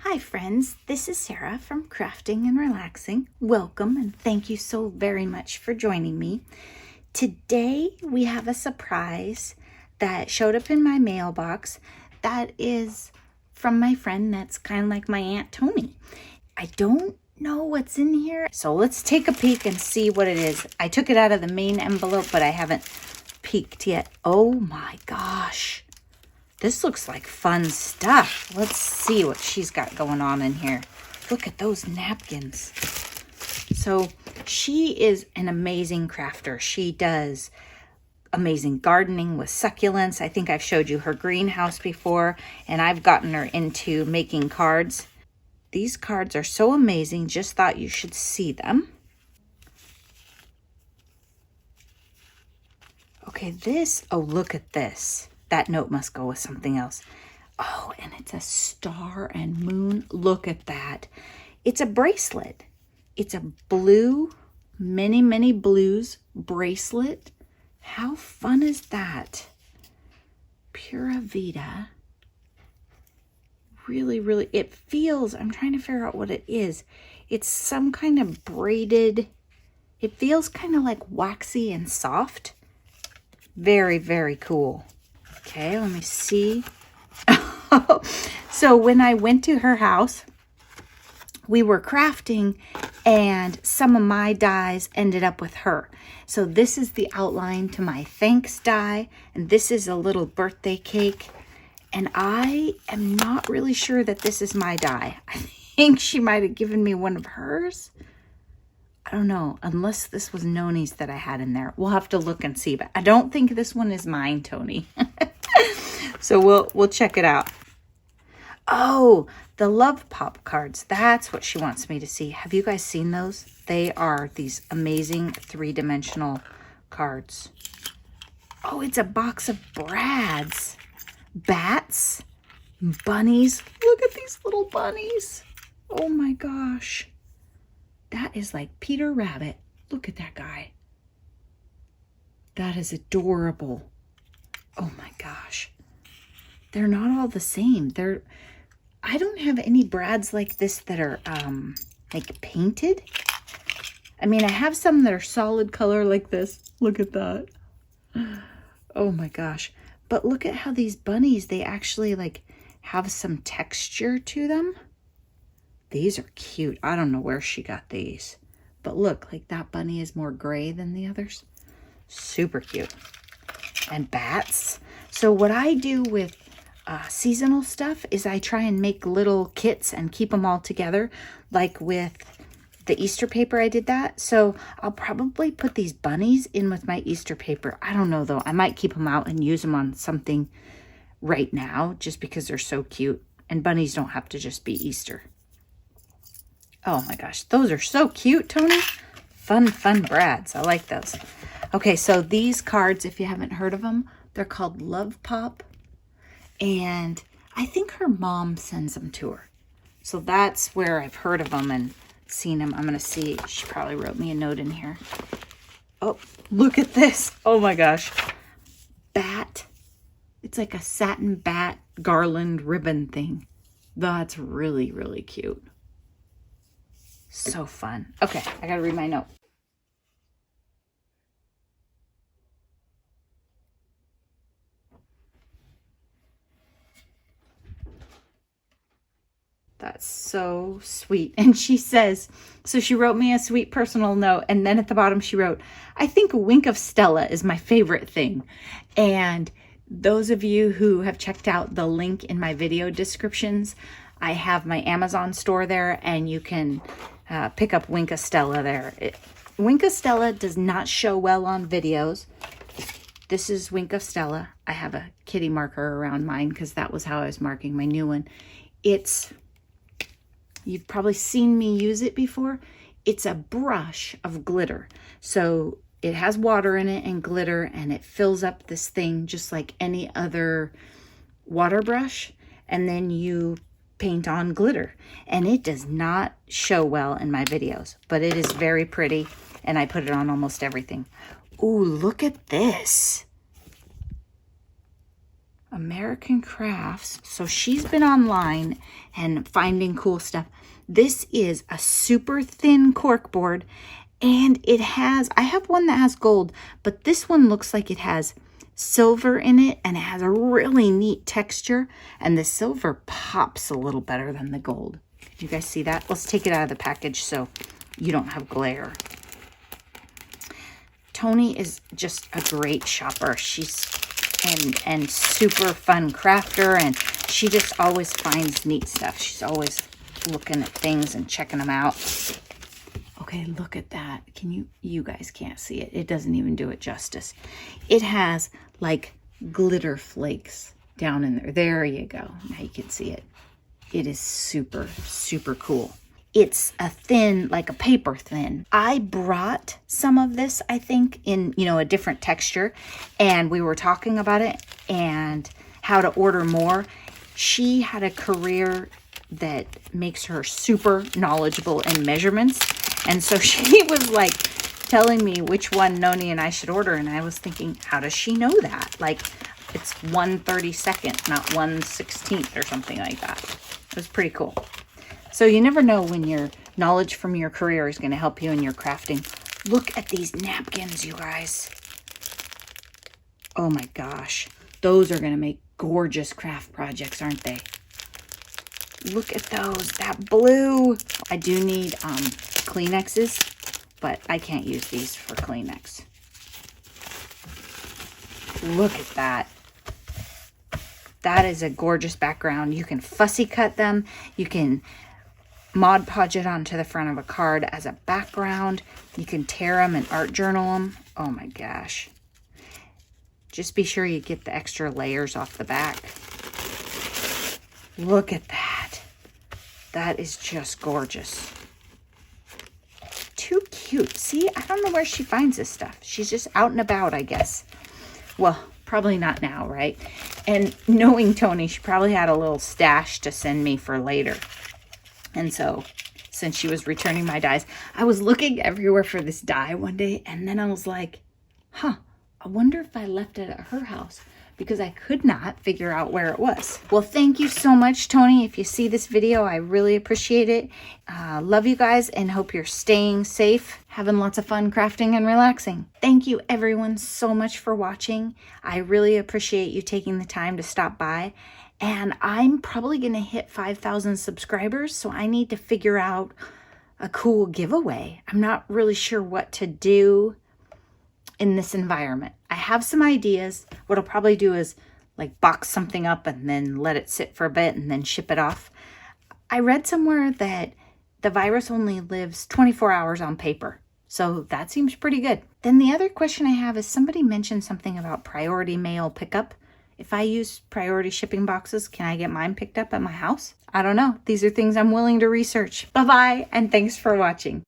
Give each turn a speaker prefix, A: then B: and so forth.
A: Hi friends, this is Sarah from Crafting and Relaxing. Welcome and thank you so very much for joining me. Today we have a surprise that showed up in my mailbox that is from my friend that's kind of like my Aunt Toni. I don't know what's in here, so let's take a peek and see what it is. I took it out of the main envelope, but I haven't peeked yet. Oh my gosh. This looks like fun stuff. Let's see what she's got going on in here. Look at those napkins. So she is an amazing crafter. She does amazing gardening with succulents. I think I've showed you her greenhouse before, and I've gotten her into making cards. These cards are so amazing. Just thought you should see them. Okay, oh, look at this. That note must go with something else. Oh, and it's a star and moon. Look at that. It's a bracelet. It's a blue, many blues bracelet. How fun is that? Pura Vida. Really, it feels, I'm trying to figure out what it is. It's some kind of braided, it feels kind of like waxy and soft. Very cool. Okay, let me see. So when I went to her house, we were crafting and some of my dies ended up with her. So this is the outline to my thanks die, and this is a little birthday cake. And I am not really sure that this is my die. I think she might have given me one of hers. I don't know, unless this was Noni's that I had in there. We'll have to look and see, but I don't think this one is mine, Toni. So we'll check it out. Oh, the Love Pop cards. That's what she wants me to see. Have you guys seen those? They are these amazing three-dimensional cards. Oh, it's a box of brads. Bats. Bunnies. Look at these little bunnies. Oh my gosh. That is like Peter Rabbit. Look at that guy. That is adorable. Oh my gosh. They're not all the same. I don't have any brads like this that are like painted. I mean, I have some that are solid color like this. Look at that. Oh my gosh. But look at how these bunnies, they actually like have some texture to them. These are cute. I don't know where she got these. But look, like that bunny is more gray than the others. Super cute. And bats. So what I do with seasonal stuff is I try and make little kits and keep them all together. Like with the Easter paper, I did that. So I'll probably put these bunnies in with my Easter paper. I don't know though. I might keep them out and use them on something right now just because they're so cute. And bunnies don't have to just be Easter. Oh my gosh, those are so cute, Toni. Fun brads. I like those. Okay, so these cards, if you haven't heard of them, they're called Love Pop. And I think her mom sends them to her. So that's where I've heard of them and seen them. I'm going to see. She probably wrote me a note in here. Oh, look at this. Oh my gosh. Bat. It's like a satin bat garland ribbon thing. That's really cute. So fun. Okay, I got to read my note. That's so sweet. And she says, so she wrote me a sweet personal note. And then at the bottom she wrote, I think a wink of Stella is my favorite thing. And those of you who have checked out the link in my video descriptions, I have my Amazon store there and you can pick up Wink of Stella there. Wink of Stella does not show well on videos. This is Wink of Stella. I have a kitty marker around mine because that was how I was marking my new one. You've probably seen me use it before. It's a brush of glitter. So it has water in it and glitter, and it fills up this thing just like any other water brush. And then you paint on glitter. And it does not show well in my videos, but it is very pretty. And I put it on almost everything. Ooh, look at this. American Crafts. So she's been online and finding cool stuff. This is a super thin cork board, and it has, I have one that has gold, but this one looks like it has silver in it, and it has a really neat texture, and the silver pops a little better than the gold. Did you guys see that? Let's take it out of the package so you don't have glare. Toni is just a great shopper. She's and super fun crafter, and she just always finds neat stuff. She's always looking at things and checking them out. Okay, look at that. You guys can't see it. It doesn't even do it justice. It has like glitter flakes down in there. There you go. Now you can see it. It is super, super cool. It's a thin, like a paper thin. I brought some of this, I think, in, a different texture, and we were talking about it and how to order more. She had a career that makes her super knowledgeable in measurements, and so she was like telling me which one Noni and I should order, and I was thinking, how does she know that? Like, it's 1/32, not 1/16 or something like that. It was pretty cool. So you never know when your knowledge from your career is going to help you in your crafting. Look at these napkins, you guys. Oh my gosh. Those are going to make gorgeous craft projects, aren't they? Look at those. That blue. I do need Kleenexes, but I can't use these for Kleenex. Look at that. That is a gorgeous background. You can fussy cut them. You can Mod Podge it onto the front of a card as a background. You can tear them and art journal them. Oh my gosh. Just be sure you get the extra layers off the back. Look at that. That is just gorgeous. Too cute. See, I don't know where she finds this stuff. She's just out and about, I guess. Well, probably not now, right? And knowing Toni, she probably had a little stash to send me for later. And so, since she was returning my dies, I was looking everywhere for this die one day, and then I was like, I wonder if I left it at her house, because I could not figure out where it was. Well, thank you so much, Toni. If you see this video, I really appreciate it. Love you guys, and hope you're staying safe, having lots of fun crafting and relaxing. Thank you, everyone, so much for watching. I really appreciate you taking the time to stop by. And I'm probably going to hit 5,000 subscribers, so I need to figure out a cool giveaway. I'm not really sure what to do in this environment. I have some ideas. What I'll probably do is like box something up and then let it sit for a bit and then ship it off. I read somewhere that the virus only lives 24 hours on paper. So that seems pretty good. Then the other question I have is, somebody mentioned something about priority mail pickup. If I use priority shipping boxes, can I get mine picked up at my house? I don't know. These are things I'm willing to research. Bye-bye, and thanks for watching.